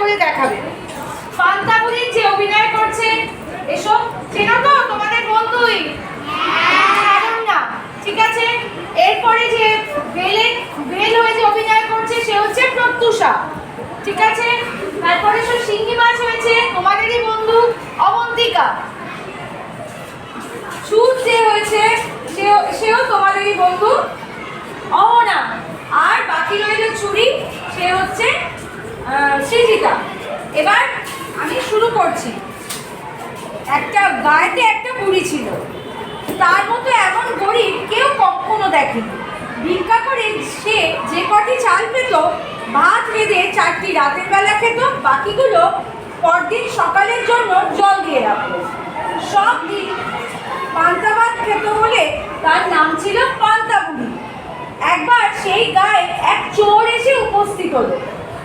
করে দেখাবে। পান্তা বুড়ির যে অভিনয় করছে, এসব চেনো তো, তোমাদের বন্ধুই? না, ঠিক আছে। এরপরে যে বেল হয়ে যে অভিনয় করছে সে হচ্ছে প্রত্যুষা, ঠিক আছে। তারপরে সব শিঙ্গি মাছ হয়েছে তোমাদেরই বন্ধু অবন্তিকা। সুর যে হয়েছে সেও তোমাদেরই বন্ধু অহনা। আর বাকি রইল চুরি, সে হচ্ছে সৃজিতা। এবার আমি শুরু করছি। একটা গায়েতে একটা বুড়ি ছিল, তার মতো এমন গরিব কেউ কখনো দেখেনি। ভিক্ষা করে সে যে কটি চাল পেত ভাত রেঁধে 4টি রাতের বেলা খেত, বাকিগুলো পরদিন সকালের জন্য জল দিয়ে রাখত। সব দিন পান্তা ভাত খেত বলে তার নাম ছিল পান্তা বুড়ি। একবার সেই গায়ে এক চোর এসে উপস্থিত হলো।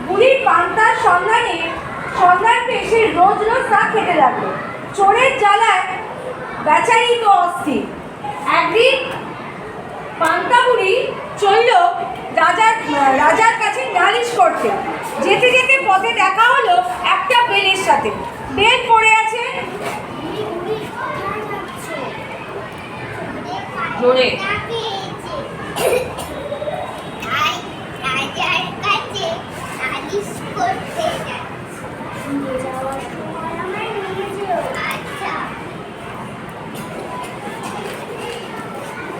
বুড়ির পান্তার সন্ধান পেয়ে সে রোজ রোজ তা খেতে লাগলো। চোরের জ্বালায় বেচারি তো অস্থির। একদিন পান্তা বুড়ি চলল রাজার কাছে নালিশ করতে। যেতে যেতে পথে দেখা হলো একটা বেলের সাথে। বেল পড়ে আছে জোরে।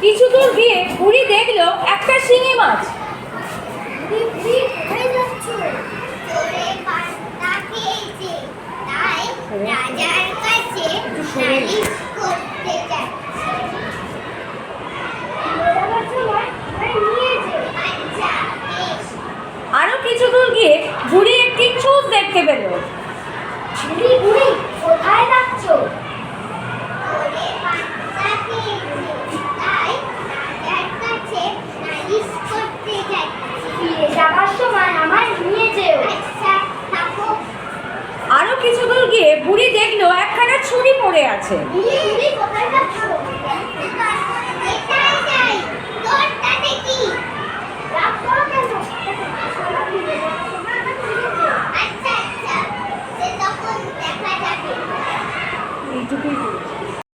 কিছু দূর গিয়ে বুড়ি দেখলো একটা শিঙি মাছ। আরো কিছু দূর গিয়ে বুড়ি একটি ছুঁচ দেখতে পেল। বুড়ি কোথায় যাচ্ছ? যাবার সময় আমার নিয়ে যেও। আরো কিছু দূর গিয়ে বুড়ি দেখলো একখানা ছুরি পড়ে আছে। বুড়ি কোথায় যাচ্ছ?